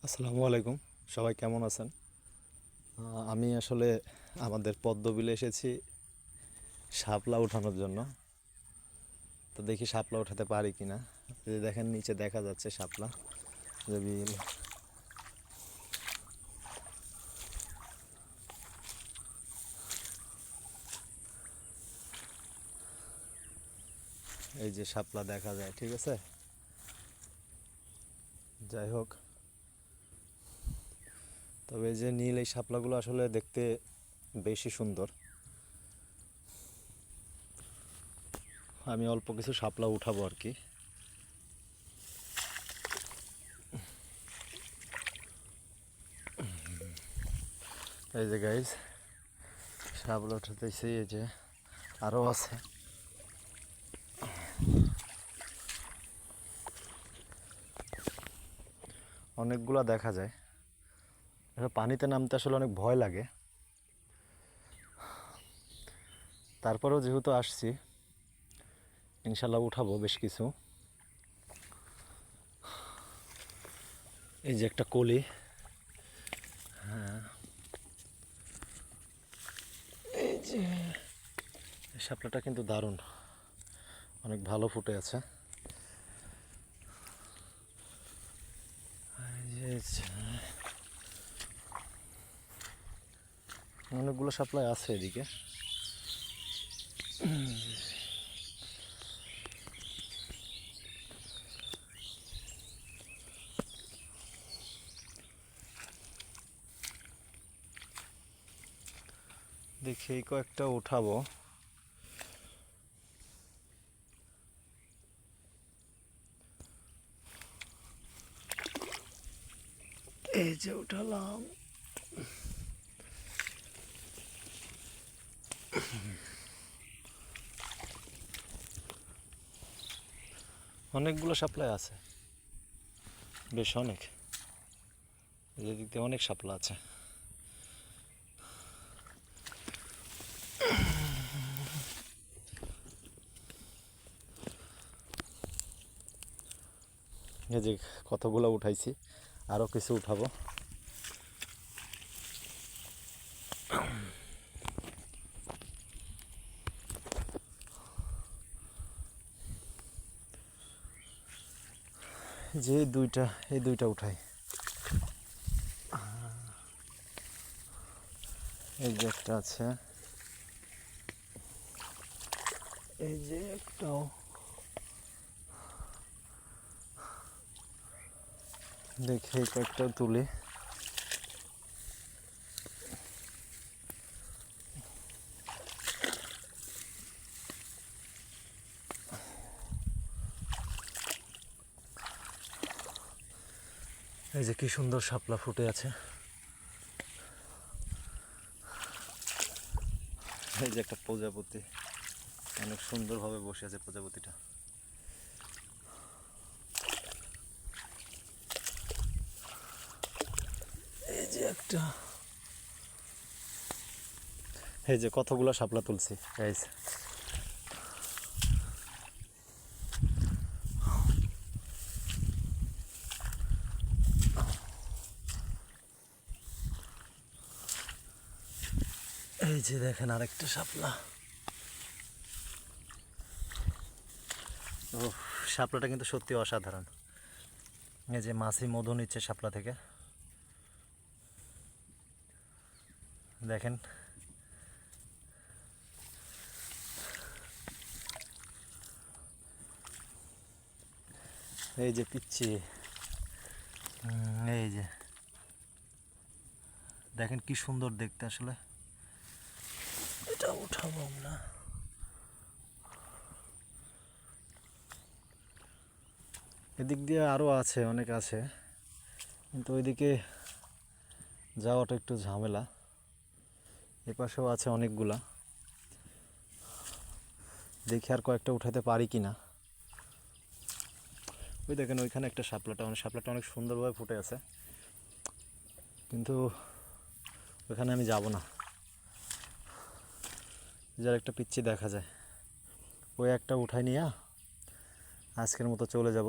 আসসালামু আলাইকুম। সবাই কেমন আছেন? আমি আসলে আমাদের পদ্মবিলে এসেছি শাপলা উঠানোর জন্য। তো দেখি শাপলা উঠাতে পারি কি না। যদি দেখেন নিচে দেখা যাচ্ছে শাপলা যে বিল। এই যে শাপলা দেখা যায়, ঠিক আছে। যাই হোক, তবে এই যে নীল এই শাপলাগুলো আসলে দেখতে বেশি সুন্দর। আমি অল্প কিছু শাপলা উঠাবো আর কি। এই যে গাইজ শাপলা উঠাতেছি, এই যে আরও আছে। অনেকগুলা দেখা যায়। পানিতে নামতে আসলে অনেক ভয় লাগে, তারপরেও যেহেতু আসছি ইনশাল্লাহ উঠাবো বেশ কিছু। এই যে একটা কলি, হ্যাঁ এই যে শাপলাটা কিন্তু দারুণ, অনেক ভালো ফুটে আছে। অনেকগুলো শাপলাই আছে এদিকে। দেখি এই কয়েকটা উঠাবো। এই যে উঠালাম। অনেকগুলো শাপলাই আছে, বেশ অনেক। এদিক দিয়ে অনেক শাপলা আছে। এই যে কতগুলো উঠাইছি, আরও কিছু উঠাবো। যে এই দুইটা উঠাই। এই যে একটা আছে, এই যে একটাও। দেখি এই কয়েকটা তুলি। এই যে কি সুন্দর শাপলা ফুটে আছে। এই যে একটা প্রজাপতি, অনেক সুন্দরভাবে বসে আছে প্রজাপতিটা। এই যে একটা, এই যে কতগুলো শাপলা তুলছি গাইস। এই যে দেখেন আরেকটা শাপলা। ও, শাপলাটা কিন্তু সত্যি অসাধারণ। এই যে মাছি মধু নিচ্ছে শাপলা থেকে, দেখেন। এই যে পিচ্ছি, এই যে দেখেন কি সুন্দর দেখতে। আসলে এটা উঠাবো আমরা। এদিক দিয়ে আরও আছে, অনেক আছে, কিন্তু ওইদিকে যাওয়াটা একটু ঝামেলা। এপাশেও আছে অনেকগুলা, দেখি আর কয়েকটা উঠাতে পারি কি না। ওই দেখেন ওইখানে একটা শাপলাটা অনেক সুন্দরভাবে ফুটে আছে, কিন্তু ওইখানে আমি যাব না। যার একটা পিচ্ছি দেখা যায়, ওই একটা উঠাই নিয়ে আজকের মতো চলে যাব।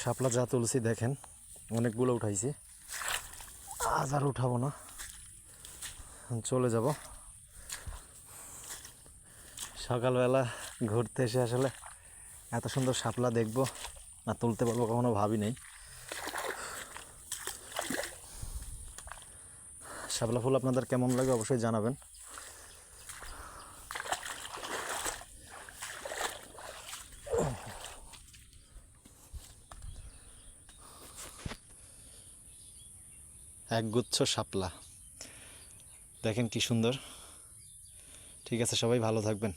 শাপলা যা তুলছি দেখেন, অনেকগুলো উঠাইছি, আজ আর উঠাবো না, চলে যাব। সকালবেলা ঘুরতে এসে আসলে এত সুন্দর শাপলা দেখবো না তুলতে পারবো কখনো ভাবি নাই। শাপলা ফুল আপনাদের কেমন লাগে অবশ্যই জানাবেন। একগুচ্ছ শাপলা দেখেন কি সুন্দর। ঠিক আছে, সবাই ভালো থাকবেন।